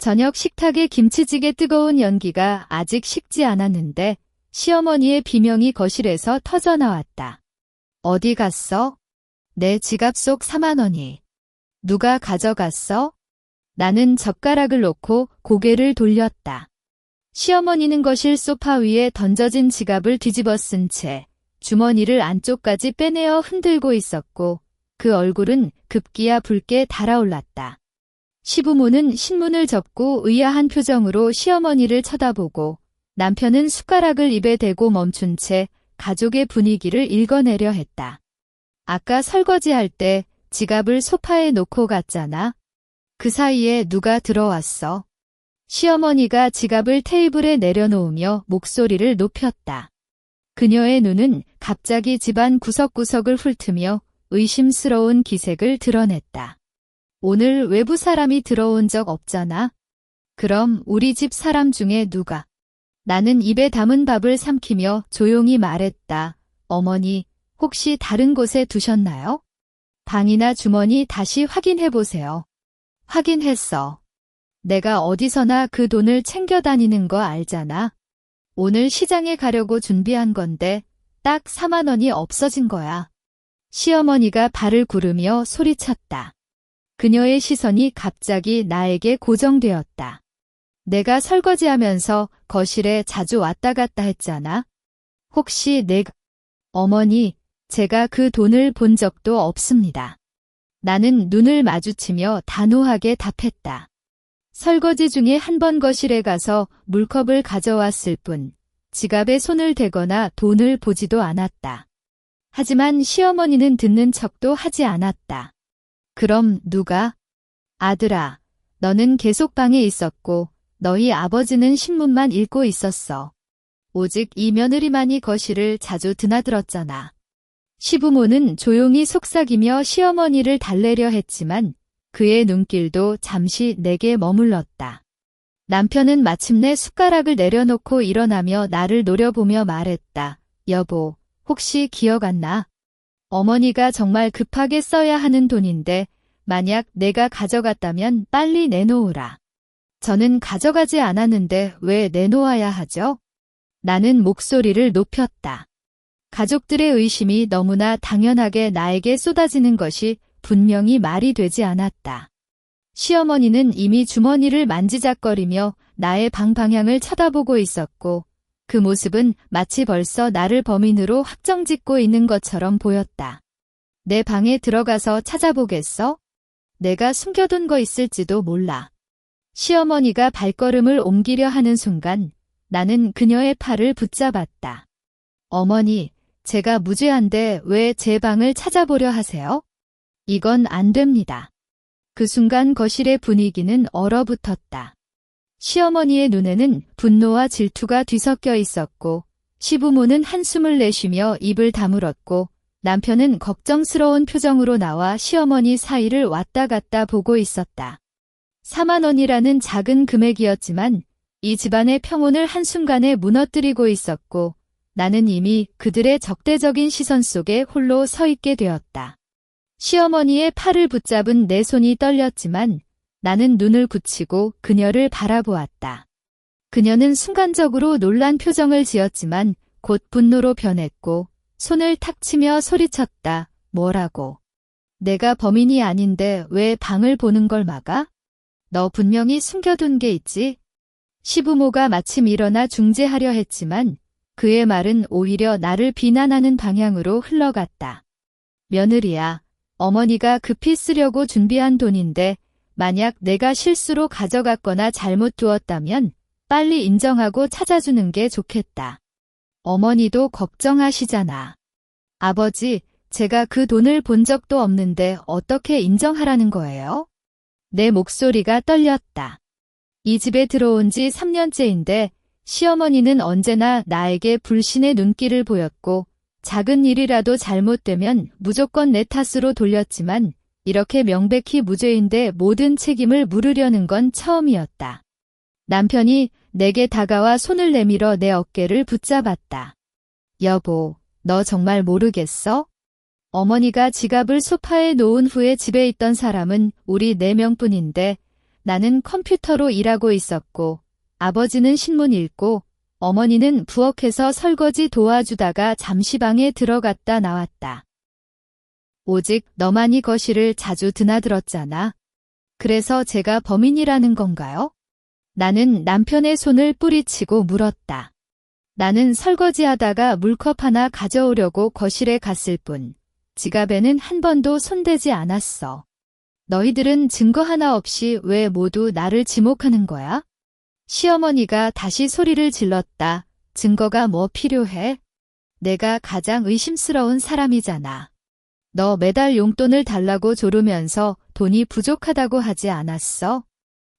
저녁 식탁에 김치찌개 뜨거운 연기가 아직 식지 않았는데 시어머니의 비명이 거실에서 터져나왔다. 어디 갔어? 내 지갑 속 4만 원이. 누가 가져갔어? 나는 젓가락을 놓고 고개를 돌렸다. 시어머니는 거실 소파 위에 던져진 지갑을 뒤집어 쓴 채 주머니를 안쪽까지 빼내어 흔들고 있었고 그 얼굴은 급기야 붉게 달아올랐다. 시부모는 신문을 접고 의아한 표정으로 시어머니를 쳐다보고 남편은 숟가락을 입에 대고 멈춘 채 가족의 분위기를 읽어내려 했다. 아까 설거지할 때 지갑을 소파에 놓고 갔잖아. 그 사이에 누가 들어왔어? 시어머니가 지갑을 테이블에 내려놓으며 목소리를 높였다. 그녀의 눈은 갑자기 집안 구석구석을 훑으며 의심스러운 기색을 드러냈다. 오늘 외부 사람이 들어온 적 없잖아. 그럼 우리 집 사람 중에 누가? 나는 입에 담은 밥을 삼키며 조용히 말했다. 어머니, 혹시 다른 곳에 두셨나요? 방이나 주머니 다시 확인해보세요. 확인했어. 내가 어디서나 그 돈을 챙겨 다니는 거 알잖아. 오늘 시장에 가려고 준비한 건데 딱 4만 원이 없어진 거야. 시어머니가 발을 구르며 소리쳤다. 그녀의 시선이 갑자기 나에게 고정되었다. 내가 설거지하면서 거실에 자주 왔다 갔다 했잖아. 혹시 어머니, 제가 그 돈을 본 적도 없습니다. 나는 눈을 마주치며 단호하게 답했다. 설거지 중에 한 번 거실에 가서 물컵을 가져왔을 뿐 지갑에 손을 대거나 돈을 보지도 않았다. 하지만 시어머니는 듣는 척도 하지 않았다. 그럼 누가? 아들아, 너는 계속 방에 있었고 너희 아버지는 신문만 읽고 있었어. 오직 이 며느리만이 거실을 자주 드나들었잖아. 시부모는 조용히 속삭이며 시어머니를 달래려 했지만 그의 눈길도 잠시 내게 머물렀다. 남편은 마침내 숟가락을 내려놓고 일어나며 나를 노려보며 말했다. 여보, 혹시 기억 안 나? 어머니가 정말 급하게 써야 하는 돈인데 만약 내가 가져갔다면 빨리 내놓으라. 저는 가져가지 않았는데 왜 내놓아야 하죠? 나는 목소리를 높였다. 가족들의 의심이 너무나 당연하게 나에게 쏟아지는 것이 분명히 말이 되지 않았다. 시어머니는 이미 주머니를 만지작거리며 나의 방 방향을 쳐다보고 있었고 그 모습은 마치 벌써 나를 범인으로 확정짓고 있는 것처럼 보였다. 내 방에 들어가서 찾아보겠어? 내가 숨겨둔 거 있을지도 몰라. 시어머니가 발걸음을 옮기려 하는 순간 나는 그녀의 팔을 붙잡았다. 어머니, 제가 무죄한데 왜 제 방을 찾아보려 하세요? 이건 안 됩니다. 그 순간 거실의 분위기는 얼어붙었다. 시어머니의 눈에는 분노와 질투가 뒤섞여 있었고 시부모는 한숨을 내쉬며 입을 다물었고 남편은 걱정스러운 표정으로 나와 시어머니 사이를 왔다 갔다 보고 있었다. 4만 원이라는 작은 금액이었지만 이 집안의 평온을 한순간에 무너뜨리고 있었고 나는 이미 그들의 적대적인 시선 속에 홀로 서 있게 되었다. 시어머니의 팔을 붙잡은 내 손이 떨렸지만 나는 눈을 굳히고 그녀를 바라보았다. 그녀는 순간적으로 놀란 표정을 지었지만 곧 분노로 변했고 손을 탁 치며 소리쳤다. 뭐라고? 내가 범인이 아닌데 왜 방을 보는 걸 막아? 너 분명히 숨겨둔 게 있지? 시부모가 마침 일어나 중재하려 했지만 그의 말은 오히려 나를 비난하는 방향으로 흘러갔다. 며느리야, 어머니가 급히 쓰려고 준비한 돈인데 만약 내가 실수로 가져갔거나 잘못 두었다면 빨리 인정하고 찾아주는 게 좋겠다. 어머니도 걱정하시잖아. 아버지, 제가 그 돈을 본 적도 없는데 어떻게 인정하라는 거예요? 내 목소리가 떨렸다. 이 집에 들어온 지 3년째인데 시어머니는 언제나 나에게 불신의 눈길을 보였고 작은 일이라도 잘못되면 무조건 내 탓으로 돌렸지만 이렇게 명백히 무죄인데 모든 책임을 물으려는 건 처음이었다. 남편이 내게 다가와 손을 내밀어 내 어깨를 붙잡았다. 여보, 너 정말 모르겠어? 어머니가 지갑을 소파에 놓은 후에 집에 있던 사람은 우리 4명뿐인데 나는 컴퓨터로 일하고 있었고, 아버지는 신문 읽고, 어머니는 부엌에서 설거지 도와주다가 잠시 방에 들어갔다 나왔다. 오직 너만이 거실을 자주 드나들었잖아. 그래서 제가 범인이라는 건가요? 나는 남편의 손을 뿌리치고 물었다. 나는 설거지하다가 물컵 하나 가져오려고 거실에 갔을 뿐, 지갑에는 한 번도 손대지 않았어. 너희들은 증거 하나 없이 왜 모두 나를 지목하는 거야? 시어머니가 다시 소리를 질렀다. 증거가 뭐 필요해? 내가 가장 의심스러운 사람이잖아. 너 매달 용돈을 달라고 조르면서 돈이 부족하다고 하지 않았어?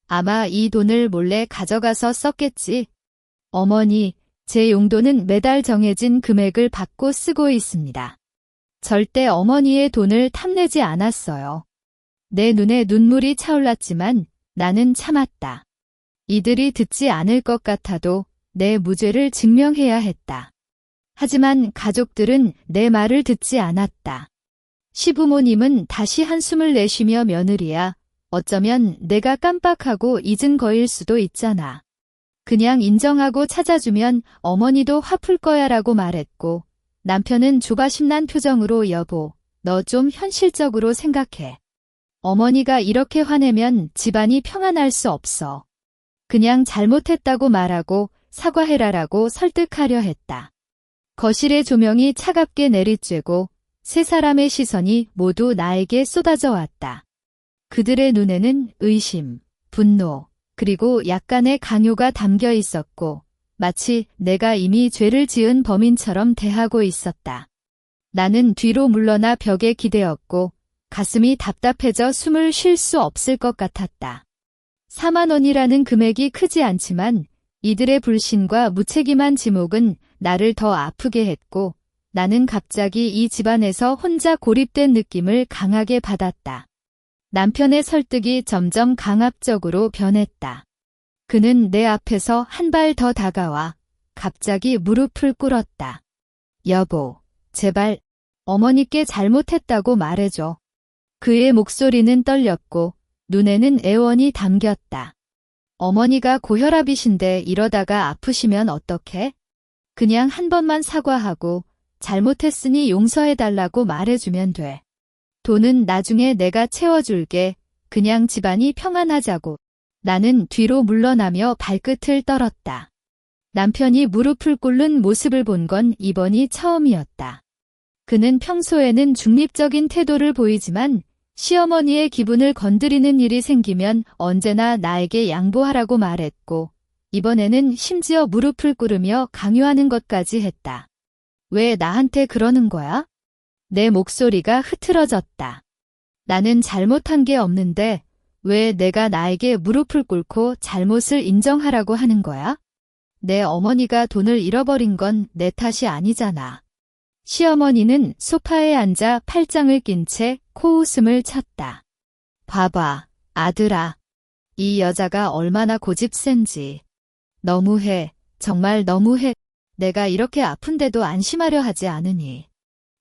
아마 이 돈을 몰래 가져가서 썼겠지. 어머니, 제 용돈은 매달 정해진 금액을 받고 쓰고 있습니다. 절대 어머니의 돈을 탐내지 않았어요. 내 눈에 눈물이 차올랐지만 나는 참았다. 이들이 듣지 않을 것 같아도 내 무죄를 증명해야 했다. 하지만 가족들은 내 말을 듣지 않았다. 시부모님은 다시 한숨을 내쉬며 며느리야, 어쩌면 내가 깜빡하고 잊은 거일 수도 있잖아. 그냥 인정하고 찾아주면 어머니도 화풀 거야 라고 말했고, 남편은 조바심 난 표정으로 여보, 너 좀 현실적으로 생각해. 어머니가 이렇게 화내면 집안이 평안할 수 없어. 그냥 잘못했다고 말하고 사과해라라고 설득하려 했다. 거실의 조명이 차갑게 내리쬐고 세 사람의 시선이 모두 나에게 쏟아져 왔다. 그들의 눈에는 의심, 분노, 그리고 약간의 강요가 담겨 있었고 마치 내가 이미 죄를 지은 범인처럼 대하고 있었다. 나는 뒤로 물러나 벽에 기대었고 가슴이 답답해져 숨을 쉴 수 없을 것 같았다. 4만 원이라는 금액이 크지 않지만 이들의 불신과 무책임한 지목은 나를 더 아프게 했고 나는 갑자기 이 집안에서 혼자 고립된 느낌을 강하게 받았다. 남편의 설득이 점점 강압적으로 변했다. 그는 내 앞에서 한 발 더 다가와 갑자기 무릎을 꿇었다. 여보, 제발 어머니께 잘못했다고 말해줘. 그의 목소리는 떨렸고 눈에는 애원이 담겼다. 어머니가 고혈압이신데 이러다가 아프시면 어떡해? 그냥 한 번만 사과하고 잘못했으니 용서해달라고 말해주면 돼. 돈은 나중에 내가 채워줄게. 그냥 집안이 평안하자고. 나는 뒤로 물러나며 발끝을 떨었다. 남편이 무릎을 꿇는 모습을 본 건 이번이 처음이었다. 그는 평소에는 중립적인 태도를 보이지만 시어머니의 기분을 건드리는 일이 생기면 언제나 나에게 양보하라고 말했고 이번에는 심지어 무릎을 꿇으며 강요하는 것까지 했다. 왜 나한테 그러는 거야? 내 목소리가 흐트러졌다. 나는 잘못한 게 없는데 왜 내가 나에게 무릎을 꿇고 잘못을 인정하라고 하는 거야? 내 어머니가 돈을 잃어버린 건 내 탓이 아니잖아. 시어머니는 소파에 앉아 팔짱을 낀 채 코웃음을 쳤다. 봐봐, 아들아. 이 여자가 얼마나 고집센지. 너무해, 정말 너무해. 내가 이렇게 아픈데도 안심하려 하지 않으니.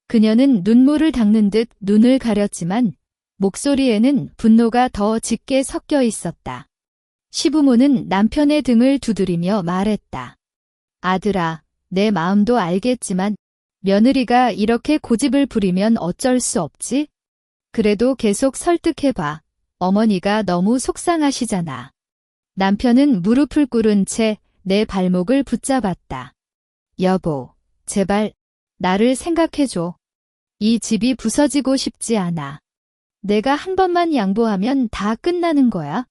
그녀는 눈물을 닦는 듯 눈을 가렸지만 목소리에는 분노가 더 짙게 섞여 있었다. 시부모는 남편의 등을 두드리며 말했다. 아들아, 내 마음도 알겠지만 며느리가 이렇게 고집을 부리면 어쩔 수 없지? 그래도 계속 설득해봐. 어머니가 너무 속상하시잖아. 남편은 무릎을 꿇은 채 내 발목을 붙잡았다. 여보, 제발 나를 생각해줘. 이 집이 부서지고 싶지 않아. 내가 한 번만 양보하면 다 끝나는 거야.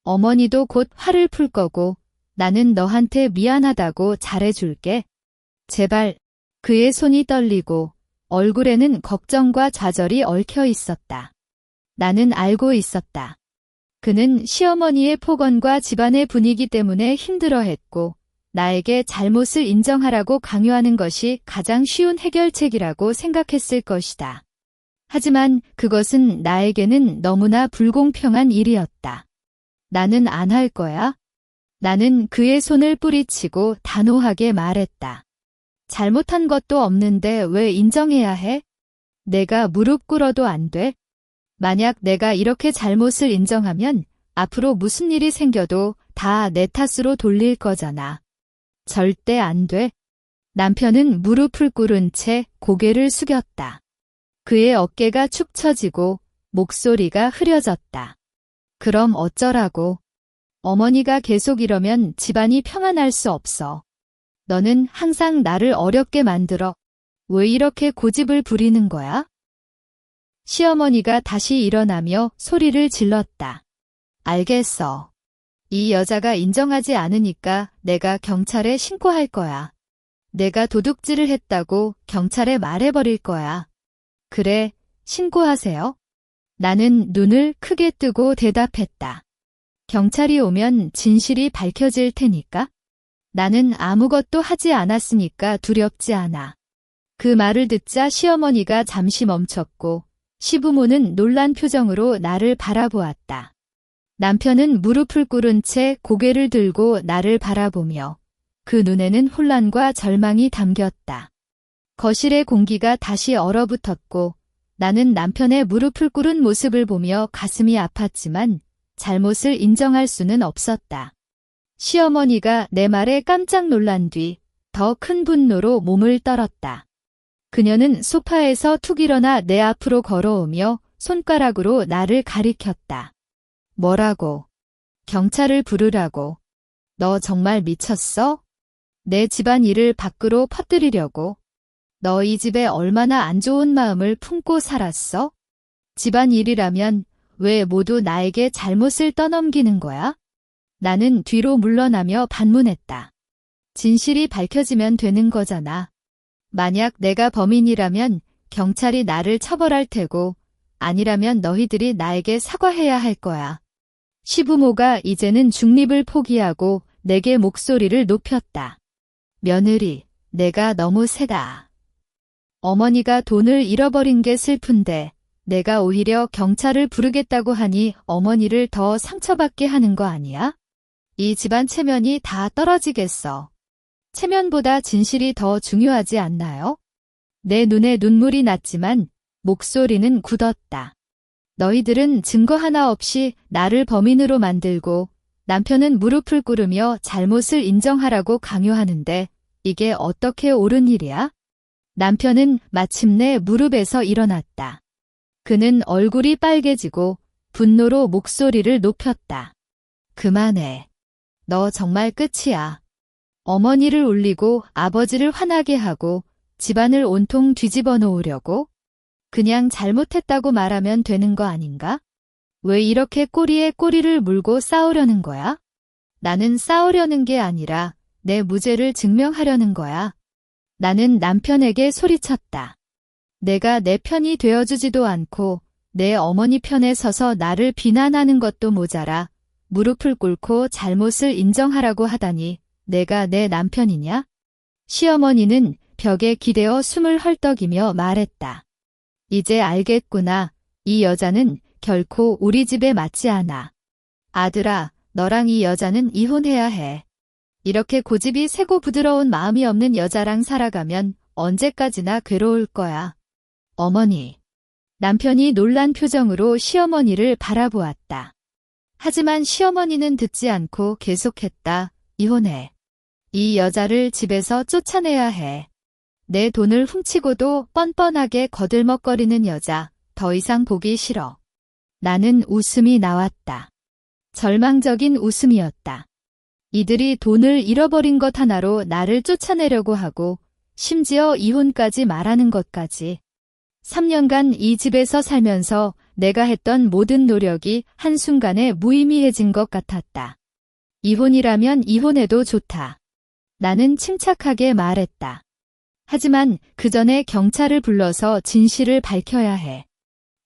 어머니도 곧 화를 풀 거고 나는 너한테 미안하다고 잘해줄게. 제발. 그의 손이 떨리고 얼굴에는 걱정과 좌절이 얽혀 있었다. 나는 알고 있었다. 그는 시어머니의 폭언과 집안의 분위기 때문에 힘들어했고 나에게 잘못을 인정하라고 강요하는 것이 가장 쉬운 해결책이라고 생각했을 것이다. 하지만 그것은 나에게는 너무나 불공평한 일이었다. 나는 안 할 거야. 나는 그의 손을 뿌리치고 단호하게 말했다. 잘못한 것도 없는데 왜 인정해야 해? 내가 무릎 꿇어도 안 돼? 만약 내가 이렇게 잘못을 인정하면 앞으로 무슨 일이 생겨도 다 내 탓으로 돌릴 거잖아. 절대 안 돼. 남편은 무릎을 꿇은 채 고개를 숙였다. 그의 어깨가 축 처지고 목소리가 흐려졌다. 그럼 어쩌라고. 어머니가 계속 이러면 집안이 평안할 수 없어. 너는 항상 나를 어렵게 만들어. 왜 이렇게 고집을 부리는 거야? 시어머니가 다시 일어나며 소리를 질렀다. 알겠어. 이 여자가 인정하지 않으니까 내가 경찰에 신고할 거야. 내가 도둑질을 했다고 경찰에 말해버릴 거야. 그래, 신고하세요. 나는 눈을 크게 뜨고 대답했다. 경찰이 오면 진실이 밝혀질 테니까. 나는 아무것도 하지 않았으니까 두렵지 않아. 그 말을 듣자 시어머니가 잠시 멈췄고 시부모는 놀란 표정으로 나를 바라보았다. 남편은 무릎을 꿇은 채 고개를 들고 나를 바라보며 그 눈에는 혼란과 절망이 담겼다. 거실의 공기가 다시 얼어붙었고 나는 남편의 무릎을 꿇은 모습을 보며 가슴이 아팠지만 잘못을 인정할 수는 없었다. 시어머니가 내 말에 깜짝 놀란 뒤 더 큰 분노로 몸을 떨었다. 그녀는 소파에서 툭 일어나 내 앞으로 걸어오며 손가락으로 나를 가리켰다. 뭐라고? 경찰을 부르라고. 너 정말 미쳤어? 내 집안 일을 밖으로 퍼뜨리려고. 너 이 집에 얼마나 안 좋은 마음을 품고 살았어? 집안 일이라면 왜 모두 나에게 잘못을 떠넘기는 거야? 나는 뒤로 물러나며 반문했다. 진실이 밝혀지면 되는 거잖아. 만약 내가 범인이라면 경찰이 나를 처벌할 테고 아니라면 너희들이 나에게 사과해야 할 거야. 시부모가 이제는 중립을 포기하고 내게 목소리를 높였다. 며느리, 내가 너무 세다. 어머니가 돈을 잃어버린 게 슬픈데 내가 오히려 경찰을 부르겠다고 하니 어머니를 더 상처받게 하는 거 아니야? 이 집안 체면이 다 떨어지겠어. 체면보다 진실이 더 중요하지 않나요? 내 눈에 눈물이 났지만 목소리는 굳었다. 너희들은 증거 하나 없이 나를 범인으로 만들고 남편은 무릎을 꿇으며 잘못을 인정하라고 강요하는데 이게 어떻게 옳은 일이야? 남편은 마침내 무릎에서 일어났다. 그는 얼굴이 빨개지고 분노로 목소리를 높였다. 그만해. 너 정말 끝이야. 어머니를 울리고 아버지를 화나게 하고 집안을 온통 뒤집어 놓으려고? 그냥 잘못했다고 말하면 되는 거 아닌가? 왜 이렇게 꼬리에 꼬리를 물고 싸우려는 거야? 나는 싸우려는 게 아니라 내 무죄를 증명하려는 거야. 나는 남편에게 소리쳤다. 내가 내 편이 되어주지도 않고 내 어머니 편에 서서 나를 비난하는 것도 모자라 무릎을 꿇고 잘못을 인정하라고 하다니 내가 내 남편이냐? 시어머니는 벽에 기대어 숨을 헐떡이며 말했다. 이제 알겠구나. 이 여자는 결코 우리 집에 맞지 않아. 아들아, 너랑 이 여자는 이혼해야 해. 이렇게 고집이 세고 부드러운 마음이 없는 여자랑 살아가면 언제까지나 괴로울 거야. 어머니. 남편이 놀란 표정으로 시어머니를 바라보았다. 하지만 시어머니는 듣지 않고 계속했다. 이혼해. 이 여자를 집에서 쫓아내야 해. 내 돈을 훔치고도 뻔뻔하게 거들먹거리는 여자, 더 이상 보기 싫어. 나는 웃음이 나왔다. 절망적인 웃음이었다. 이들이 돈을 잃어버린 것 하나로 나를 쫓아내려고 하고 심지어 이혼까지 말하는 것까지. 3년간 이 집에서 살면서 내가 했던 모든 노력이 한순간에 무의미해진 것 같았다. 이혼이라면 이혼해도 좋다. 나는 침착하게 말했다. 하지만 그 전에 경찰을 불러서 진실을 밝혀야 해.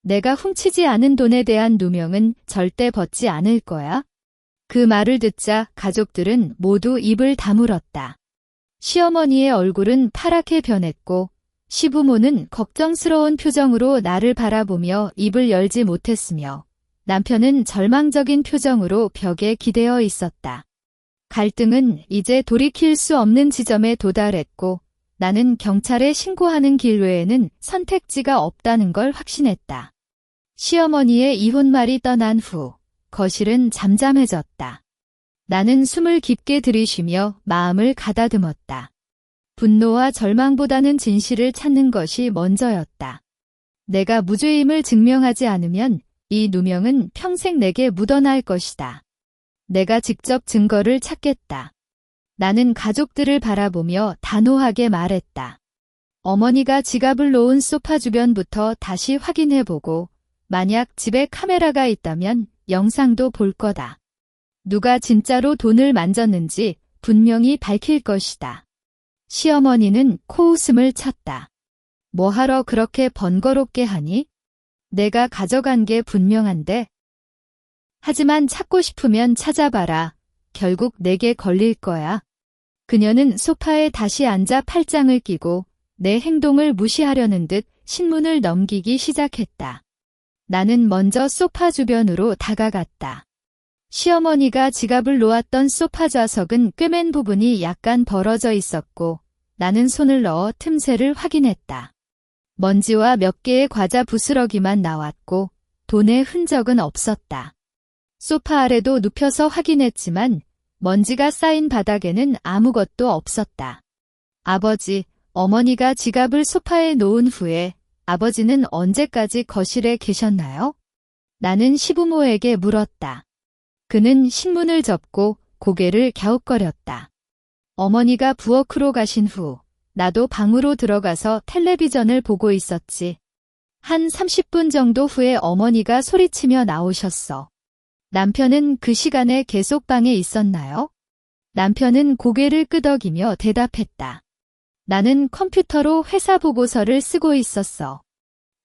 내가 훔치지 않은 돈에 대한 누명은 절대 벗지 않을 거야. 그 말을 듣자 가족들은 모두 입을 다물었다. 시어머니의 얼굴은 파랗게 변했고 시부모는 걱정스러운 표정으로 나를 바라보며 입을 열지 못했으며 남편은 절망적인 표정으로 벽에 기대어 있었다. 갈등은 이제 돌이킬 수 없는 지점에 도달했고 나는 경찰에 신고하는 길 외에는 선택지가 없다는 걸 확신했다. 시어머니의 이혼말이 떠난 후 거실은 잠잠해졌다. 나는 숨을 깊게 들이쉬며 마음을 가다듬었다. 분노와 절망보다는 진실을 찾는 것이 먼저였다. 내가 무죄임을 증명하지 않으면 이 누명은 평생 내게 묻어날 것이다. 내가 직접 증거를 찾겠다. 나는 가족들을 바라보며 단호하게 말했다. 어머니가 지갑을 놓은 소파 주변부터 다시 확인해보고 만약 집에 카메라가 있다면 영상도 볼 거다. 누가 진짜로 돈을 만졌는지 분명히 밝힐 것이다. 시어머니는 코웃음을 쳤다. 뭐하러 그렇게 번거롭게 하니? 내가 가져간 게 분명한데. 하지만 찾고 싶으면 찾아봐라. 결국 내게 걸릴 거야. 그녀는 소파에 다시 앉아 팔짱을 끼고 내 행동을 무시하려는 듯 신문을 넘기기 시작했다. 나는 먼저 소파 주변으로 다가갔다. 시어머니가 지갑을 놓았던 소파 좌석은 꿰맨 부분이 약간 벌어져 있었고 나는 손을 넣어 틈새를 확인했다. 먼지와 몇 개의 과자 부스러기만 나왔고 돈의 흔적은 없었다. 소파 아래도 눕혀서 확인했지만 먼지가 쌓인 바닥에는 아무것도 없었다. 아버지, 어머니가 지갑을 소파에 놓은 후에 아버지는 언제까지 거실에 계셨나요? 나는 시부모에게 물었다. 그는 신문을 접고 고개를 갸웃거렸다. 어머니가 부엌으로 가신 후 나도 방으로 들어가서 텔레비전을 보고 있었지. 한 30분 정도 후에 어머니가 소리치며 나오셨어. 남편은 그 시간에 계속 방에 있었나요? 남편은 고개를 끄덕이며 대답했다. 나는 컴퓨터로 회사 보고서를 쓰고 있었어.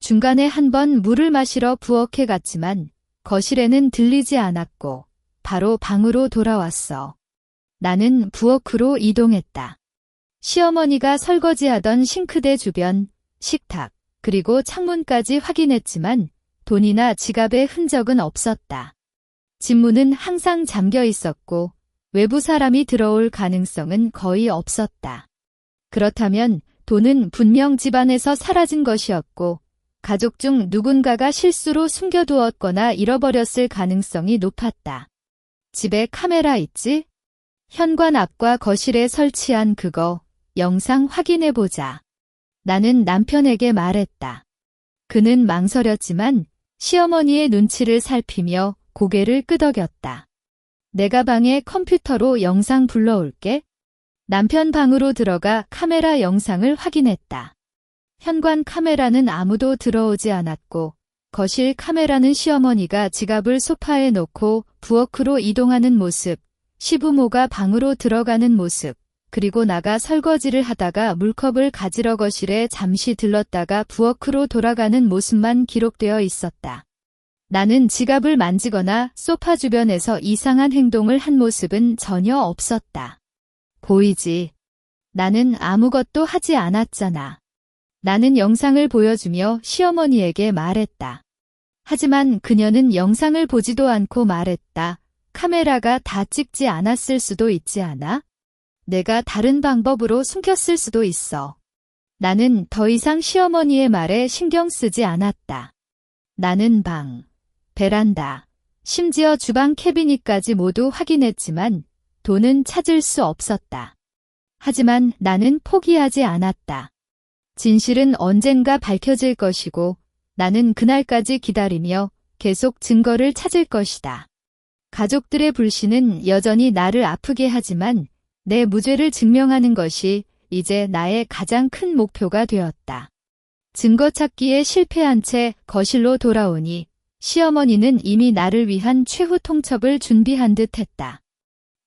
중간에 한번 물을 마시러 부엌에 갔지만 거실에는 들리지 않았고 바로 방으로 돌아왔어. 나는 부엌으로 이동했다. 시어머니가 설거지하던 싱크대 주변, 식탁, 그리고 창문까지 확인했지만 돈이나 지갑의 흔적은 없었다. 집문은 항상 잠겨 있었고 외부 사람이 들어올 가능성은 거의 없었다. 그렇다면 돈은 분명 집안에서 사라진 것이었고 가족 중 누군가가 실수로 숨겨두었거나 잃어버렸을 가능성이 높았다. 집에 카메라 있지? 현관 앞과 거실에 설치한 그거 영상 확인해보자. 나는 남편에게 말했다. 그는 망설였지만 시어머니의 눈치를 살피며 고개를 끄덕였다. 내가 방에 컴퓨터로 영상 불러올게. 남편 방으로 들어가 카메라 영상을 확인했다. 현관 카메라는 아무도 들어오지 않았고 거실 카메라는 시어머니가 지갑을 소파에 놓고 부엌으로 이동하는 모습, 시부모가 방으로 들어가는 모습, 그리고 나가 설거지를 하다가 물컵을 가지러 거실에 잠시 들렀다가 부엌으로 돌아가는 모습만 기록되어 있었다. 나는 지갑을 만지거나 소파 주변에서 이상한 행동을 한 모습은 전혀 없었다. 보이지? 나는 아무것도 하지 않았잖아. 나는 영상을 보여주며 시어머니에게 말했다. 하지만 그녀는 영상을 보지도 않고 말했다. 카메라가 다 찍지 않았을 수도 있지 않아? 내가 다른 방법으로 숨겼을 수도 있어. 나는 더 이상 시어머니의 말에 신경 쓰지 않았다. 나는 방, 베란다, 심지어 주방 캐비닛까지 모두 확인했지만 돈은 찾을 수 없었다. 하지만 나는 포기하지 않았다. 진실은 언젠가 밝혀질 것이고 나는 그날까지 기다리며 계속 증거를 찾을 것이다. 가족들의 불신은 여전히 나를 아프게 하지만 내 무죄를 증명하는 것이 이제 나의 가장 큰 목표가 되었다. 증거 찾기에 실패한 채 거실로 돌아오니 시어머니는 이미 나를 위한 최후 통첩을 준비한 듯 했다.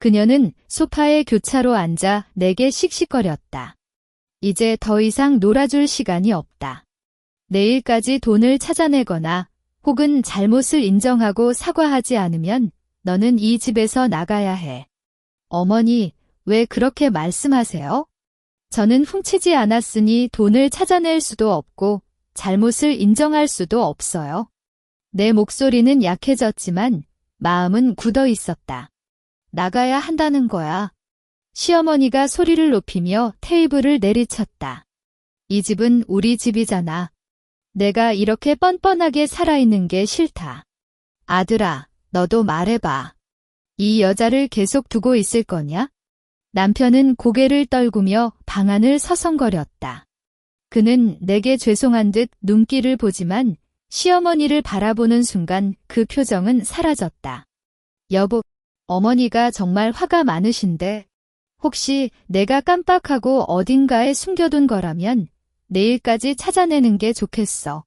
그녀는 소파에 교차로 앉아 내게 씩씩거렸다. 이제 더 이상 놀아줄 시간이 없다. 내일까지 돈을 찾아내거나 혹은 잘못을 인정하고 사과하지 않으면 너는 이 집에서 나가야 해. 어머니, 왜 그렇게 말씀하세요? 저는 훔치지 않았으니 돈을 찾아낼 수도 없고 잘못을 인정할 수도 없어요. 내 목소리는 약해졌지만 마음은 굳어 있었다. 나가야 한다는 거야. 시어머니가 소리를 높이며 테이블을 내리쳤다. 이 집은 우리 집이잖아. 내가 이렇게 뻔뻔하게 살아있는 게 싫다. 아들아, 너도 말해봐. 이 여자를 계속 두고 있을 거냐? 남편은 고개를 떨구며 방안을 서성거렸다. 그는 내게 죄송한 듯 눈길을 보지만 시어머니를 바라보는 순간 그 표정은 사라졌다. 여보, 어머니가 정말 화가 많으신데 혹시 내가 깜빡하고 어딘가에 숨겨둔 거라면 내일까지 찾아내는 게 좋겠어.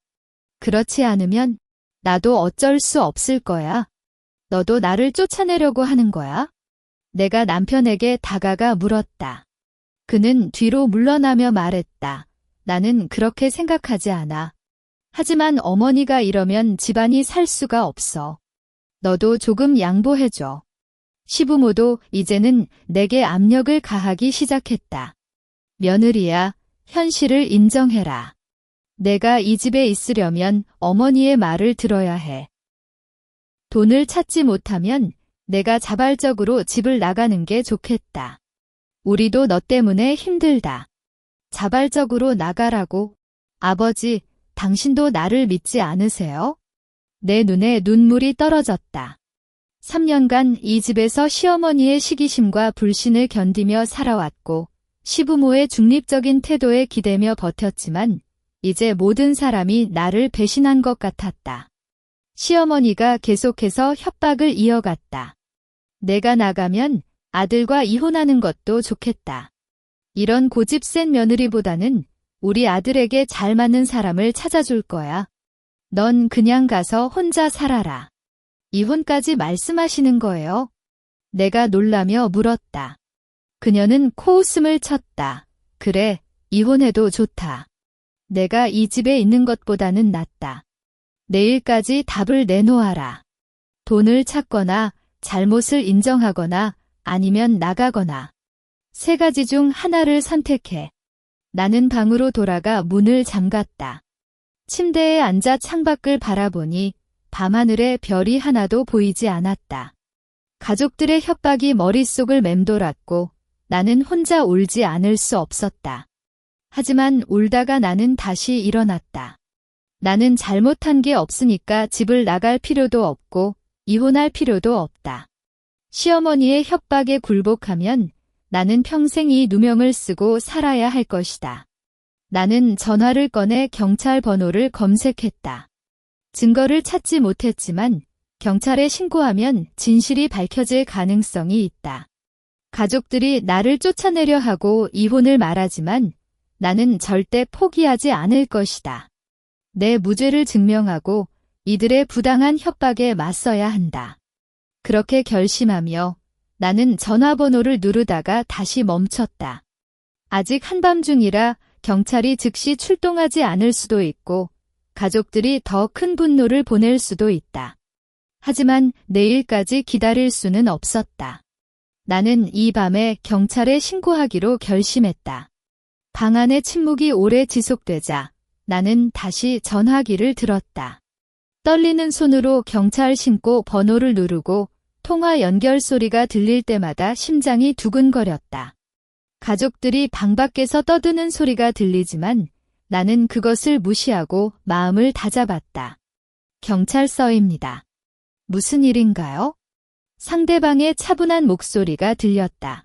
그렇지 않으면 나도 어쩔 수 없을 거야. 너도 나를 쫓아내려고 하는 거야? 내가 남편에게 다가가 물었다. 그는 뒤로 물러나며 말했다. 나는 그렇게 생각하지 않아. 하지만 어머니가 이러면 집안이 살 수가 없어. 너도 조금 양보해줘. 시부모도 이제는 내게 압력을 가하기 시작했다. 며느리야, 현실을 인정해라. 내가 이 집에 있으려면 어머니의 말을 들어야 해. 돈을 찾지 못하면 내가 자발적으로 집을 나가는 게 좋겠다. 우리도 너 때문에 힘들다. 자발적으로 나가라고. 아버지, 당신도 나를 믿지 않으세요? 내 눈에 눈물이 떨어졌다. 3년간 이 집에서 시어머니의 시기심과 불신을 견디며 살아왔고 시부모의 중립적인 태도에 기대며 버텼지만 이제 모든 사람이 나를 배신한 것 같았다. 시어머니가 계속해서 협박을 이어갔다. 내가 나가면 아들과 이혼하는 것도 좋겠다. 이런 고집 센 며느리보다는 우리 아들에게 잘 맞는 사람을 찾아줄 거야. 넌 그냥 가서 혼자 살아라. 이혼까지 말씀하시는 거예요? 내가 놀라며 물었다. 그녀는 코웃음을 쳤다. 그래, 이혼해도 좋다. 내가 이 집에 있는 것보다는 낫다. 내일까지 답을 내놓아라. 돈을 찾거나 잘못을 인정하거나 아니면 나가거나. 세 가지 중 하나를 선택해. 나는 방으로 돌아가 문을 잠갔다. 침대에 앉아 창밖을 바라보니 밤하늘에 별이 하나도 보이지 않았다. 가족들의 협박이 머릿속을 맴돌았고 나는 혼자 울지 않을 수 없었다. 하지만 울다가 나는 다시 일어났다. 나는 잘못한 게 없으니까 집을 나갈 필요도 없고 이혼할 필요도 없다. 시어머니의 협박에 굴복하면 나는 평생 이 누명을 쓰고 살아야 할 것이다. 나는 전화를 꺼내 경찰 번호를 검색했다. 증거를 찾지 못했지만 경찰에 신고하면 진실이 밝혀질 가능성이 있다. 가족들이 나를 쫓아내려 하고 이혼을 말하지만 나는 절대 포기하지 않을 것이다. 내 무죄를 증명하고 이들의 부당한 협박에 맞서야 한다. 그렇게 결심하며 나는 전화번호를 누르다가 다시 멈췄다. 아직 한밤중이라 경찰이 즉시 출동하지 않을 수도 있고 가족들이 더 큰 분노를 보낼 수도 있다. 하지만 내일까지 기다릴 수는 없었다. 나는 이 밤에 경찰에 신고하기로 결심했다. 방 안의 침묵이 오래 지속되자 나는 다시 전화기를 들었다. 떨리는 손으로 경찰 신고 번호를 누르고 통화 연결 소리가 들릴 때마다 심장이 두근거렸다. 가족들이 방 밖에서 떠드는 소리가 들리지만 나는 그것을 무시하고 마음을 다잡았다. 경찰서입니다. 무슨 일인가요? 상대방의 차분한 목소리가 들렸다.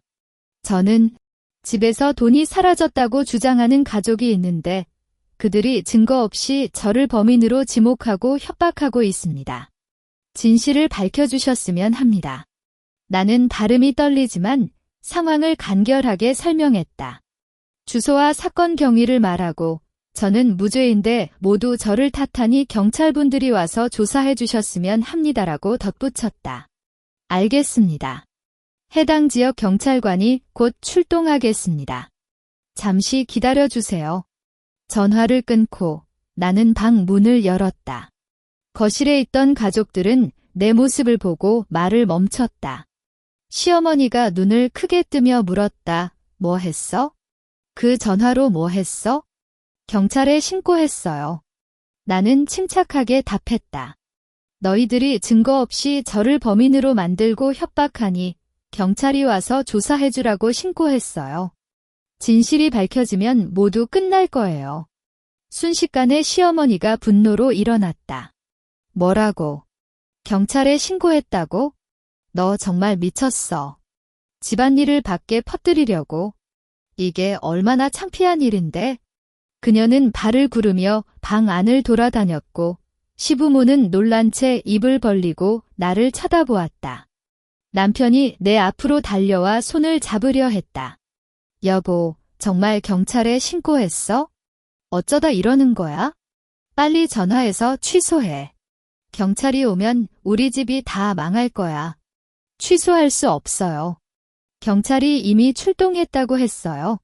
저는 집에서 돈이 사라졌다고 주장하는 가족이 있는데 그들이 증거 없이 저를 범인으로 지목하고 협박하고 있습니다. 진실을 밝혀주셨으면 합니다. 나는 발음이 떨리지만 상황을 간결하게 설명했다. 주소와 사건 경위를 말하고 저는 무죄인데 모두 저를 탓하니 경찰분들이 와서 조사해 주셨으면 합니다라고 덧붙였다. 알겠습니다. 해당 지역 경찰관이 곧 출동하겠습니다. 잠시 기다려주세요. 전화를 끊고 나는 방 문을 열었다. 거실에 있던 가족들은 내 모습을 보고 말을 멈췄다. 시어머니가 눈을 크게 뜨며 물었다. 뭐 했어? 그 전화로 뭐 했어? 경찰에 신고했어요. 나는 침착하게 답했다. 너희들이 증거 없이 저를 범인으로 만들고 협박하니 경찰이 와서 조사해주라고 신고했어요. 진실이 밝혀지면 모두 끝날 거예요. 순식간에 시어머니가 분노로 일어났다. 뭐라고? 경찰에 신고했다고? 너 정말 미쳤어. 집안일을 밖에 퍼뜨리려고. 이게 얼마나 창피한 일인데? 그녀는 발을 구르며 방 안을 돌아다녔고 시부모는 놀란 채 입을 벌리고 나를 쳐다보았다. 남편이 내 앞으로 달려와 손을 잡으려 했다. 여보, 정말 경찰에 신고했어? 어쩌다 이러는 거야? 빨리 전화해서 취소해. 경찰이 오면 우리 집이 다 망할 거야. 취소할 수 없어요. 경찰이 이미 출동했다고 했어요.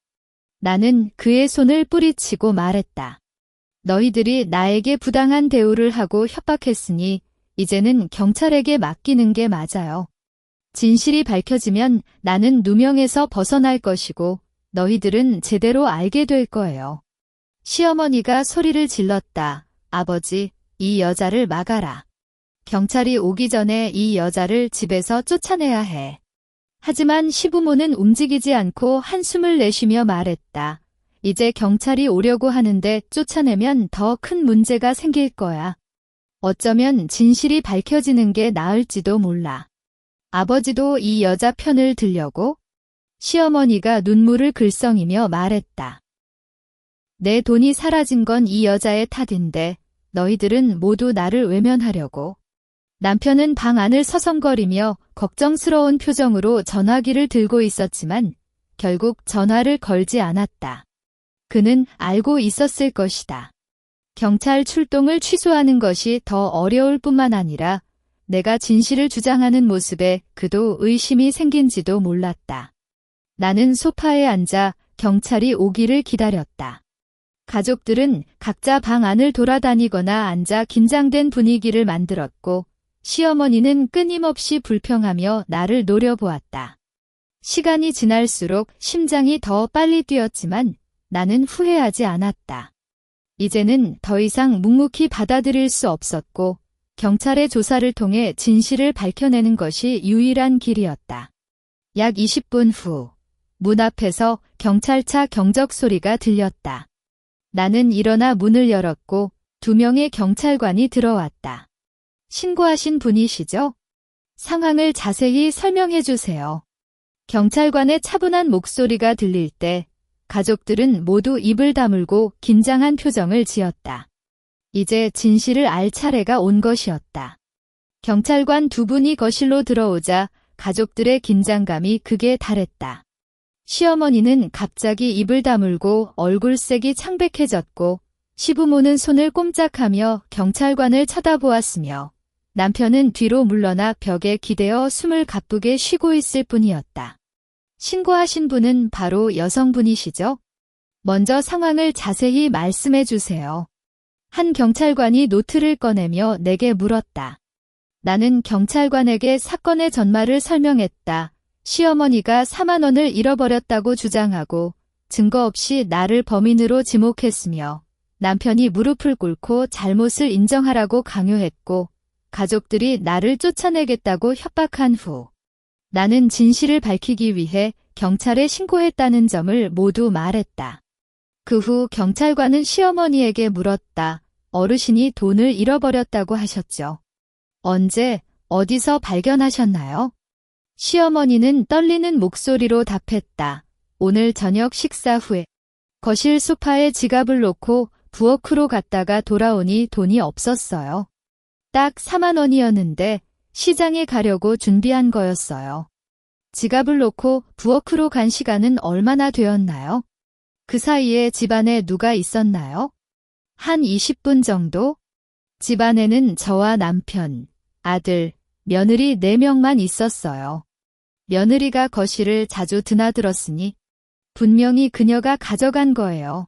나는 그의 손을 뿌리치고 말했다. 너희들이 나에게 부당한 대우를 하고 협박했으니 이제는 경찰에게 맡기는 게 맞아요. 진실이 밝혀지면 나는 누명에서 벗어날 것이고 너희들은 제대로 알게 될 거예요. 시어머니가 소리를 질렀다. 아버지, 이 여자를 막아라. 경찰이 오기 전에 이 여자를 집에서 쫓아내야 해. 하지만 시부모는 움직이지 않고 한숨을 내쉬며 말했다. 이제 경찰이 오려고 하는데 쫓아내면 더 큰 문제가 생길 거야. 어쩌면 진실이 밝혀지는 게 나을지도 몰라. 아버지도 이 여자 편을 들려고? 시어머니가 눈물을 글썽이며 말했다. 내 돈이 사라진 건 이 여자의 탓인데 너희들은 모두 나를 외면하려고. 남편은 방 안을 서성거리며 걱정스러운 표정으로 전화기를 들고 있었지만 결국 전화를 걸지 않았다. 그는 알고 있었을 것이다. 경찰 출동을 취소하는 것이 더 어려울 뿐만 아니라 내가 진실을 주장하는 모습에 그도 의심이 생긴지도 몰랐다. 나는 소파에 앉아 경찰이 오기를 기다렸다. 가족들은 각자 방 안을 돌아다니거나 앉아 긴장된 분위기를 만들었고 시어머니는 끊임없이 불평하며 나를 노려보았다. 시간이 지날수록 심장이 더 빨리 뛰었지만 나는 후회하지 않았다. 이제는 더 이상 묵묵히 받아들일 수 없었고 경찰의 조사를 통해 진실을 밝혀내는 것이 유일한 길이었다. 약 20분 후 문 앞에서 경찰차 경적 소리가 들렸다. 나는 일어나 문을 열었고 2명의 경찰관이 들어왔다. 신고하신 분이시죠? 상황을 자세히 설명해 주세요. 경찰관의 차분한 목소리가 들릴 때 가족들은 모두 입을 다물고 긴장한 표정을 지었다. 이제 진실을 알 차례가 온 것이었다. 경찰관 2분이 거실로 들어오자 가족들의 긴장감이 극에 달했다. 시어머니는 갑자기 입을 다물고 얼굴색이 창백해졌고 시부모는 손을 꼼짝하며 경찰관을 쳐다보았으며 남편은 뒤로 물러나 벽에 기대어 숨을 가쁘게 쉬고 있을 뿐이었다. 신고하신 분은 바로 여성분이시죠? 먼저 상황을 자세히 말씀해 주세요. 한 경찰관이 노트를 꺼내며 내게 물었다. 나는 경찰관에게 사건의 전말을 설명했다. 시어머니가 4만 원을 잃어버렸다고 주장하고 증거 없이 나를 범인으로 지목했으며 남편이 무릎을 꿇고 잘못을 인정하라고 강요했고 가족들이 나를 쫓아내겠다고 협박한 후 나는 진실을 밝히기 위해 경찰에 신고했다는 점을 모두 말했다. 그 후 경찰관은 시어머니에게 물었다. 어르신이 돈을 잃어버렸다고 하셨죠. 언제, 어디서 발견하셨나요? 시어머니는 떨리는 목소리로 답했다. 오늘 저녁 식사 후에 거실 소파에 지갑을 놓고 부엌으로 갔다가 돌아오니 돈이 없었어요. 딱 4만 원이었는데 시장에 가려고 준비한 거였어요. 지갑을 놓고 부엌으로 간 시간은 얼마나 되었나요? 그 사이에 집안에 누가 있었나요? 한 20분 정도? 집안에는 저와 남편, 아들, 며느리 4명만 있었어요. 며느리가 거실을 자주 드나들었으니 분명히 그녀가 가져간 거예요.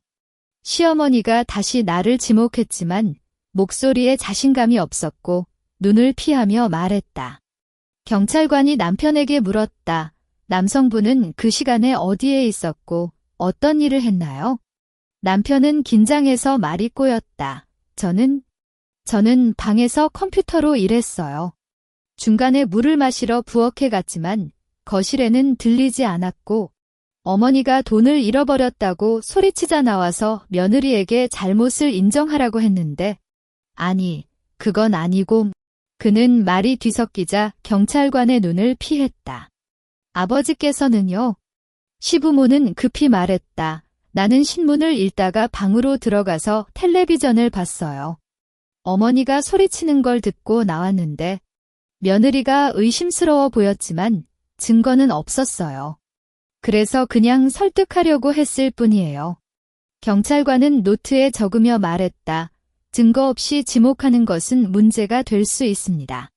시어머니가 다시 나를 지목했지만 목소리에 자신감이 없었고 눈을 피하며 말했다. 경찰관이 남편에게 물었다. 남성분은 그 시간에 어디에 있었고 어떤 일을 했나요? 남편은 긴장해서 말이 꼬였다. 저는 방에서 컴퓨터로 일했어요. 중간에 물을 마시러 부엌에 갔지만 거실에는 들리지 않았고 어머니가 돈을 잃어버렸다고 소리치자 나와서 며느리에게 잘못을 인정하라고 했는데 아니, 그건 아니고 그는 말이 뒤섞이자 경찰관의 눈을 피했다. 아버지께서는요? 시부모는 급히 말했다. 나는 신문을 읽다가 방으로 들어가서 텔레비전을 봤어요. 어머니가 소리치는 걸 듣고 나왔는데 며느리가 의심스러워 보였지만 증거는 없었어요. 그래서 그냥 설득하려고 했을 뿐이에요. 경찰관은 노트에 적으며 말했다. 증거 없이 지목하는 것은 문제가 될 수 있습니다.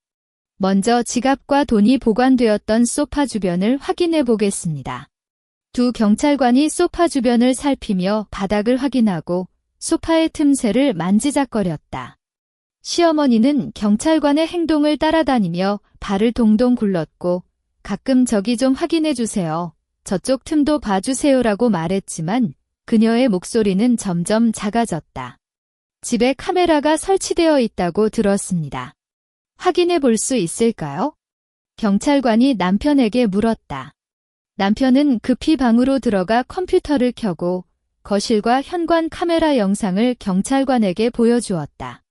먼저 지갑과 돈이 보관되었던 소파 주변을 확인해 보겠습니다. 두 경찰관이 소파 주변을 살피며 바닥을 확인하고 소파의 틈새를 만지작거렸다. 시어머니는 경찰관의 행동을 따라다니며 발을 동동 굴렀고 가끔 저기 좀 확인해 주세요. 저쪽 틈도 봐주세요라고 말했지만 그녀의 목소리는 점점 작아졌다. 집에 카메라가 설치되어 있다고 들었습니다. 확인해 볼 수 있을까요? 경찰관이 남편에게 물었다. 남편은 급히 방으로 들어가 컴퓨터를 켜고 거실과 현관 카메라 영상을 경찰관에게 보여주었다.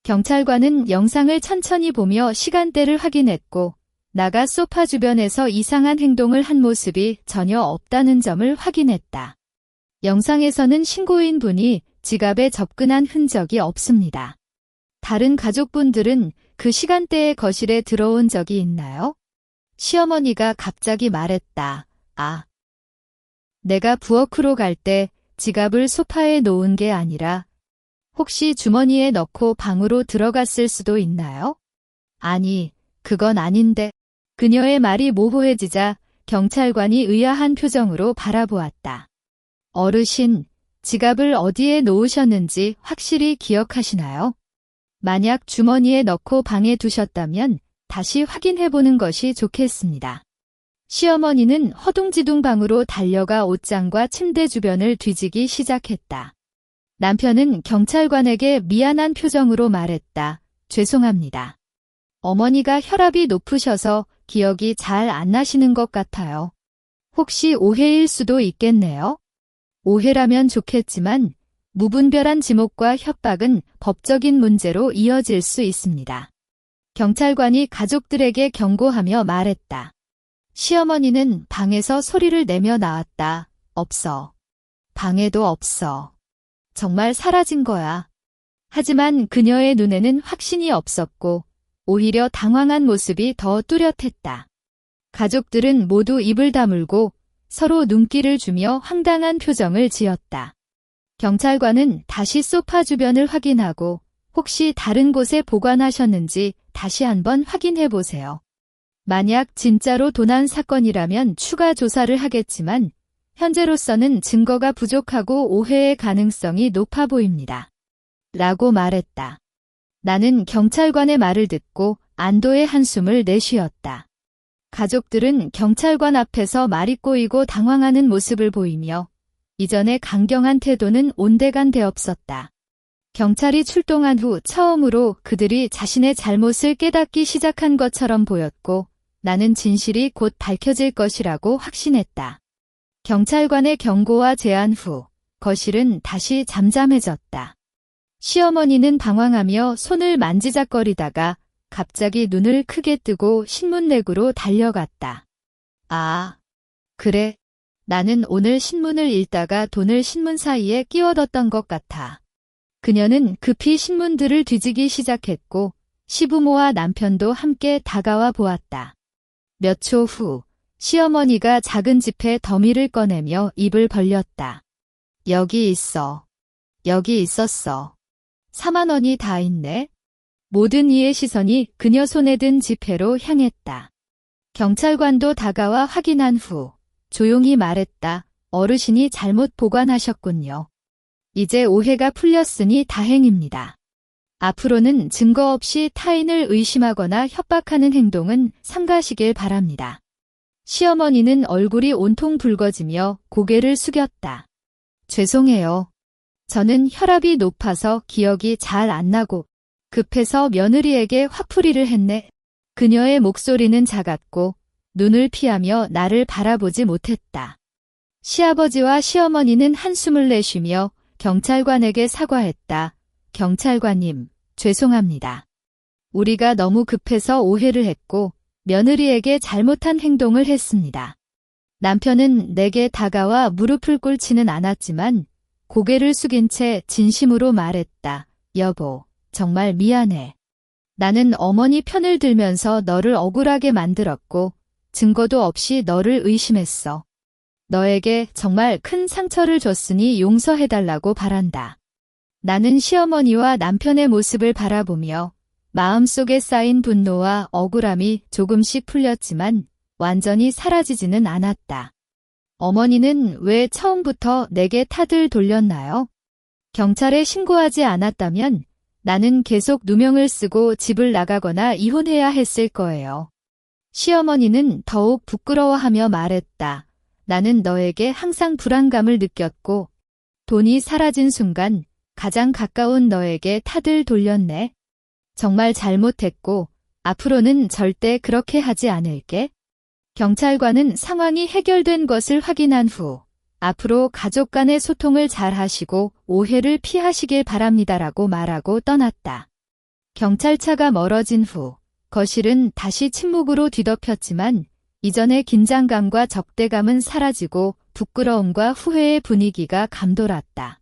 경찰관은 영상을 천천히 보며 시간대를 확인했고 나가 소파 주변에서 이상한 행동을 한 모습이 전혀 없다는 점을 확인했다. 영상에서는 신고인 분이 지갑에 접근한 흔적이 없습니다. 다른 가족분들은 그 시간대에 거실에 들어온 적이 있나요? 시어머니가 갑자기 말했다. 내가 부엌으로 갈 때 지갑을 소파에 놓은 게 아니라 혹시 주머니에 넣고 방으로 들어갔을 수도 있나요? 아니, 그건 아닌데. 그녀의 말이 모호해지자 경찰관이 의아한 표정으로 바라보았다. 어르신, 지갑을 어디에 놓으셨는지 확실히 기억하시나요? 만약 주머니에 넣고 방에 두셨다면 다시 확인해보는 것이 좋겠습니다. 시어머니는 허둥지둥 방으로 달려가 옷장과 침대 주변을 뒤지기 시작했다. 남편은 경찰관에게 미안한 표정으로 말했다. 죄송합니다. 어머니가 혈압이 높으셔서 기억이 잘 안 나시는 것 같아요. 혹시 오해일 수도 있겠네요. 오해라면 좋겠지만 무분별한 지목과 협박은 법적인 문제로 이어질 수 있습니다. 경찰관이 가족들에게 경고하며 말했다. 시어머니는 방에서 소리를 내며 나왔다. 없어. 방에도 없어. 정말 사라진 거야. 하지만 그녀의 눈에는 확신이 없었고 오히려 당황한 모습이 더 뚜렷했다. 가족들은 모두 입을 다물고 서로 눈길을 주며 황당한 표정을 지었다. 경찰관은 다시 소파 주변을 확인하고 혹시 다른 곳에 보관하셨는지 다시 한번 확인해 보세요. 만약 진짜로 도난 사건이라면 추가 조사를 하겠지만 현재로서는 증거가 부족하고 오해의 가능성이 높아 보입니다. 라고 말했다. 나는 경찰관의 말을 듣고 안도의 한숨을 내쉬었다. 가족들은 경찰관 앞에서 말이 꼬이고 당황하는 모습을 보이며 이전의 강경한 태도는 온데간데없었다. 경찰이 출동한 후 처음으로 그들이 자신의 잘못을 깨닫기 시작한 것처럼 보였고 나는 진실이 곧 밝혀질 것이라고 확신했다. 경찰관의 경고와 제안 후 거실은 다시 잠잠해졌다. 시어머니는 방황하며 손을 만지작거리다가 갑자기 눈을 크게 뜨고 신문내구로 달려갔다. 그래. 나는 오늘 신문을 읽다가 돈을 신문 사이에 끼워뒀던 것 같아. 그녀는 급히 신문들을 뒤지기 시작했고 시부모와 남편도 함께 다가와 보았다. 몇 초 후 시어머니가 작은 지폐 더미를 꺼내며 입을 벌렸다. 여기 있어. 여기 있었어. 4만 원이 다 있네. 모든 이의 시선이 그녀 손에 든 지폐로 향했다. 경찰관도 다가와 확인한 후 조용히 말했다. 어르신이 잘못 보관하셨군요. 이제 오해가 풀렸으니 다행입니다. 앞으로는 증거 없이 타인을 의심하거나 협박하는 행동은 삼가시길 바랍니다. 시어머니는 얼굴이 온통 붉어지며 고개를 숙였다. 죄송해요. 저는 혈압이 높아서 기억이 잘 안 나고 급해서 며느리에게 화풀이를 했네. 그녀의 목소리는 작았고 눈을 피하며 나를 바라보지 못했다. 시아버지와 시어머니는 한숨을 내쉬며 경찰관에게 사과했다. 경찰관님, 죄송합니다. 우리가 너무 급해서 오해를 했고 며느리에게 잘못한 행동을 했습니다. 남편은 내게 다가와 무릎을 꿇지는 않았지만 고개를 숙인 채 진심으로 말했다. 여보, 정말 미안해. 나는 어머니 편을 들면서 너를 억울하게 만들었고 증거도 없이 너를 의심했어. 너에게 정말 큰 상처를 줬으니 용서해달라고 바란다. 나는 시어머니와 남편의 모습을 바라보며 마음속에 쌓인 분노와 억울함이 조금씩 풀렸지만 완전히 사라지지는 않았다. 어머니는 왜 처음부터 내게 탓을 돌렸나요? 경찰에 신고하지 않았다면 나는 계속 누명을 쓰고 집을 나가거나 이혼해야 했을 거예요. 시어머니는 더욱 부끄러워하며 말했다. 나는 너에게 항상 불안감을 느꼈고 돈이 사라진 순간 가장 가까운 너에게 탓을 돌렸네. 정말 잘못했고 앞으로는 절대 그렇게 하지 않을게. 경찰관은 상황이 해결된 것을 확인한 후 앞으로 가족 간의 소통을 잘 하시고 오해를 피하시길 바랍니다라고 말하고 떠났다. 경찰차가 멀어진 후 거실은 다시 침묵으로 뒤덮였지만 이전의 긴장감과 적대감은 사라지고 부끄러움과 후회의 분위기가 감돌았다.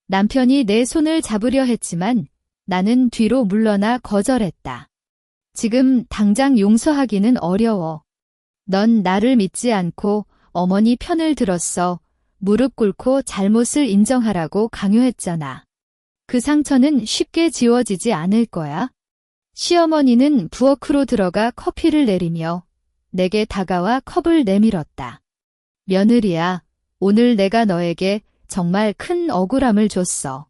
남편이 내 손을 잡으려 했지만 나는 뒤로 물러나 거절했다. 지금 당장 용서하기는 어려워. 넌 나를 믿지 않고 어머니 편을 들었어. 무릎 꿇고 잘못을 인정하라고 강요했잖아. 그 상처는 쉽게 지워지지 않을 거야. 시어머니는 부엌으로 들어가 커피를 내리며 내게 다가와 컵을 내밀었다. 며느리야, 오늘 내가 너에게 정말 큰 억울함을 줬어.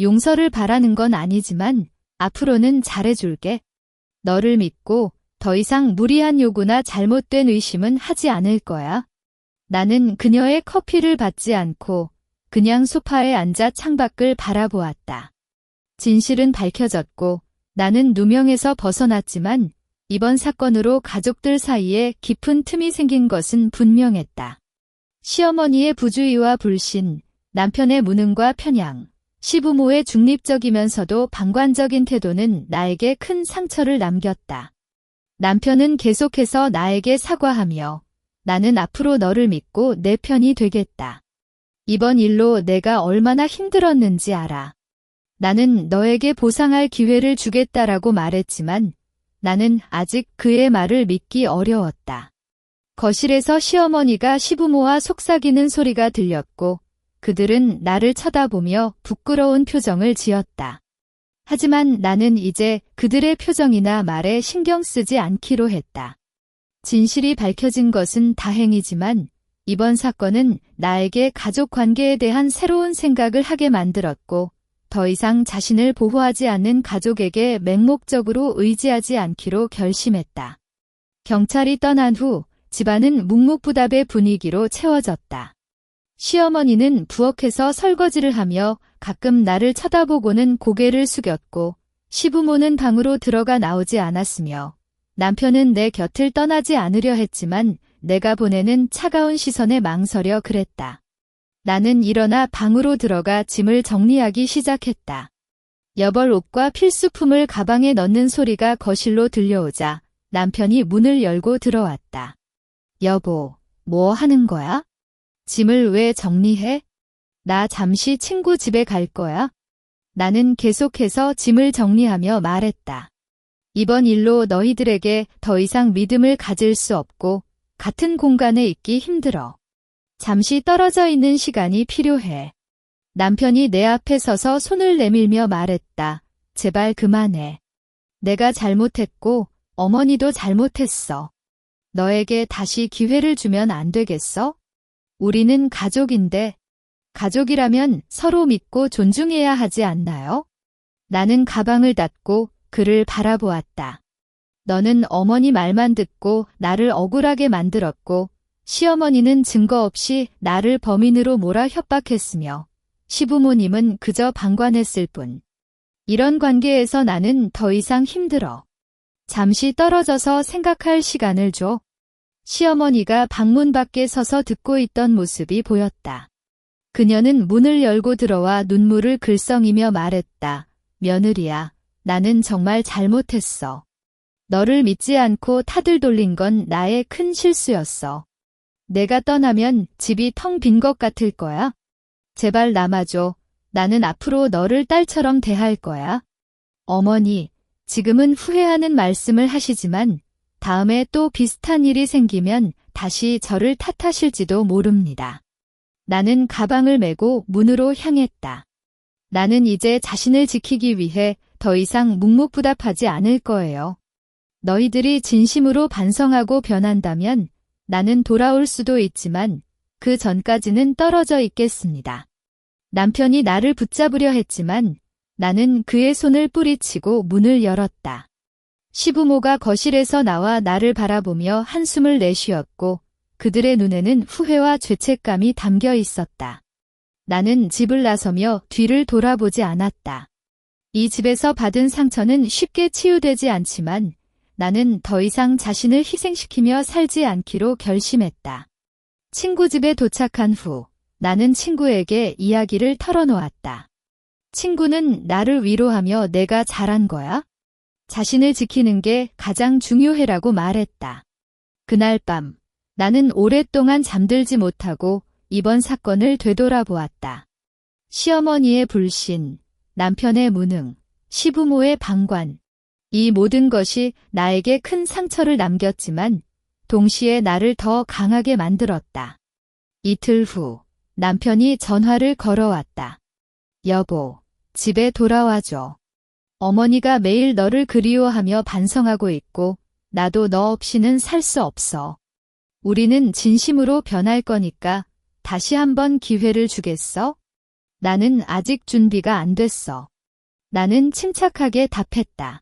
용서를 바라는 건 아니지만 앞으로는 잘해줄게. 너를 믿고 더 이상 무리한 요구나 잘못된 의심은 하지 않을 거야. 나는 그녀의 커피를 받지 않고 그냥 소파에 앉아 창밖을 바라보았다. 진실은 밝혀졌고 나는 누명에서 벗어났지만 이번 사건으로 가족들 사이에 깊은 틈이 생긴 것은 분명했다. 시어머니의 부주의와 불신, 남편의 무능과 편향, 시부모의 중립적이면서도 방관적인 태도는 나에게 큰 상처를 남겼다. 남편은 계속해서 나에게 사과하며 나는 앞으로 너를 믿고 내 편이 되겠다. 이번 일로 내가 얼마나 힘들었는지 알아. 나는 너에게 보상할 기회를 주겠다라고 말했지만 나는 아직 그의 말을 믿기 어려웠다. 거실에서 시어머니가 시부모와 속삭이는 소리가 들렸고 그들은 나를 쳐다보며 부끄러운 표정을 지었다. 하지만 나는 이제 그들의 표정이나 말에 신경 쓰지 않기로 했다. 진실이 밝혀진 것은 다행이지만 이번 사건은 나에게 가족 관계에 대한 새로운 생각을 하게 만들었고 더 이상 자신을 보호하지 않는 가족에게 맹목적으로 의지하지 않기로 결심했다. 경찰이 떠난 후 집안은 묵묵부답의 분위기로 채워졌다. 시어머니는 부엌에서 설거지를 하며 가끔 나를 쳐다보고는 고개를 숙였고 시부모는 방으로 들어가 나오지 않았으며 남편은 내 곁을 떠나지 않으려 했지만 내가 보내는 차가운 시선에 망설여 그랬다. 나는 일어나 방으로 들어가 짐을 정리하기 시작했다. 여벌 옷과 필수품을 가방에 넣는 소리가 거실로 들려오자 남편이 문을 열고 들어왔다. 여보, 뭐 하는 거야? 짐을 왜 정리해? 나 잠시 친구 집에 갈 거야. 나는 계속해서 짐을 정리하며 말했다. 이번 일로 너희들에게 더 이상 믿음을 가질 수 없고 같은 공간에 있기 힘들어. 잠시 떨어져 있는 시간이 필요해. 남편이 내 앞에 서서 손을 내밀며 말했다. 제발 그만해. 내가 잘못했고 어머니도 잘못했어. 너에게 다시 기회를 주면 안 되겠어? 우리는 가족인데 가족이라면 서로 믿고 존중해야 하지 않나요? 나는 가방을 닫고 그를 바라보았다. 너는 어머니 말만 듣고 나를 억울하게 만들었고 시어머니는 증거 없이 나를 범인으로 몰아 협박했으며 시부모님은 그저 방관했을 뿐. 이런 관계에서 나는 더 이상 힘들어. 잠시 떨어져서 생각할 시간을 줘. 시어머니가 방문 밖에 서서 듣고 있던 모습이 보였다. 그녀는 문을 열고 들어와 눈물을 글썽이며 말했다. 며느리야, 나는 정말 잘못했어. 너를 믿지 않고 타들 돌린 건 나의 큰 실수였어. 내가 떠나면 집이 텅 빈 것 같을 거야. 제발 남아줘. 나는 앞으로 너를 딸처럼 대할 거야. 어머니, 지금은 후회하는 말씀을 하시지만 다음에 또 비슷한 일이 생기면 다시 저를 탓하실지도 모릅니다. 나는 가방을 메고 문으로 향했다. 나는 이제 자신을 지키기 위해 더 이상 묵묵부답하지 않을 거예요. 너희들이 진심으로 반성하고 변한다면 나는 돌아올 수도 있지만 그 전까지는 떨어져 있겠습니다. 남편이 나를 붙잡으려 했지만 나는 그의 손을 뿌리치고 문을 열었다. 시부모가 거실에서 나와 나를 바라보며 한숨을 내쉬었고 그들의 눈에는 후회와 죄책감이 담겨 있었다. 나는 집을 나서며 뒤를 돌아보지 않았다. 이 집에서 받은 상처는 쉽게 치유되지 않지만 나는 더 이상 자신을 희생시키며 살지 않기로 결심했다. 친구 집에 도착한 후 나는 친구에게 이야기를 털어놓았다. 친구는 나를 위로하며 내가 잘한 거야? 자신을 지키는 게 가장 중요해라고 말했다. 그날 밤 나는 오랫동안 잠들지 못하고 이번 사건을 되돌아보았다. 시어머니의 불신, 남편의 무능, 시부모의 방관. 이 모든 것이 나에게 큰 상처를 남겼지만 동시에 나를 더 강하게 만들었다. 이틀 후 남편이 전화를 걸어왔다. 여보, 집에 돌아와줘. 어머니가 매일 너를 그리워하며 반성하고 있고 나도 너 없이는 살 수 없어. 우리는 진심으로 변할 거니까 다시 한번 기회를 주겠어? 나는 아직 준비가 안 됐어. 나는 침착하게 답했다.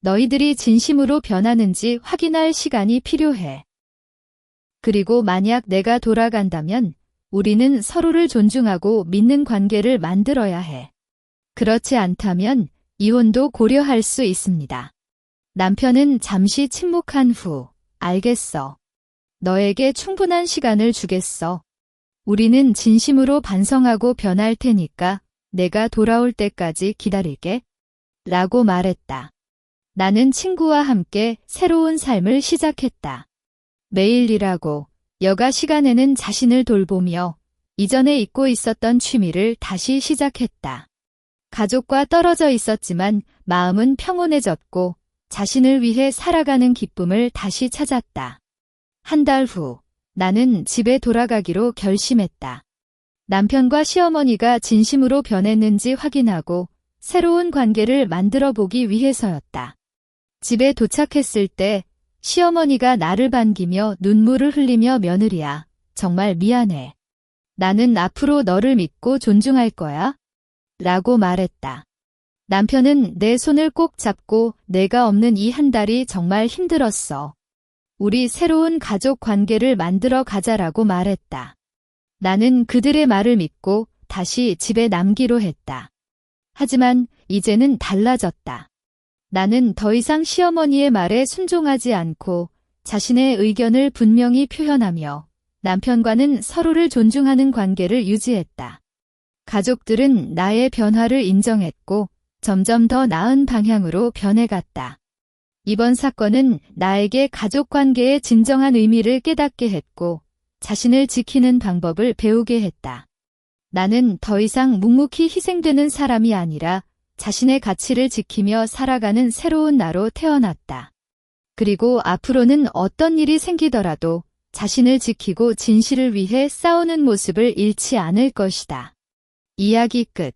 너희들이 진심으로 변하는지 확인할 시간이 필요해. 그리고 만약 내가 돌아간다면 우리는 서로를 존중하고 믿는 관계를 만들어야 해. 그렇지 않다면 이혼도 고려할 수 있습니다. 남편은 잠시 침묵한 후, 알겠어. 너에게 충분한 시간을 주겠어. 우리는 진심으로 반성하고 변할 테니까 내가 돌아올 때까지 기다릴게. 라고 말했다. 나는 친구와 함께 새로운 삶을 시작했다. 매일 일하고 여가 시간에는 자신을 돌보며 이전에 잊고 있었던 취미를 다시 시작했다. 가족과 떨어져 있었지만 마음은 평온해졌고 자신을 위해 살아가는 기쁨을 다시 찾았다. 한 달 후 나는 집에 돌아가기로 결심했다. 남편과 시어머니가 진심으로 변했는지 확인하고 새로운 관계를 만들어 보기 위해서였다. 집에 도착했을 때 시어머니가 나를 반기며 눈물을 흘리며 며느리야, 정말 미안해. 나는 앞으로 너를 믿고 존중할 거야. 라고 말했다. 남편은 내 손을 꼭 잡고 내가 없는 이 한 달이 정말 힘들었어. 우리 새로운 가족 관계를 만들어 가자라고 말했다. 나는 그들의 말을 믿고 다시 집에 남기로 했다. 하지만 이제는 달라졌다. 나는 더 이상 시어머니의 말에 순종하지 않고 자신의 의견을 분명히 표현하며 남편과는 서로를 존중하는 관계를 유지했다. 가족들은 나의 변화를 인정했고 점점 더 나은 방향으로 변해갔다. 이번 사건은 나에게 가족관계의 진정한 의미를 깨닫게 했고 자신을 지키는 방법을 배우게 했다. 나는 더 이상 묵묵히 희생되는 사람이 아니라 자신의 가치를 지키며 살아가는 새로운 나로 태어났다. 그리고 앞으로는 어떤 일이 생기더라도 자신을 지키고 진실을 위해 싸우는 모습을 잃지 않을 것이다. 이야기 끝.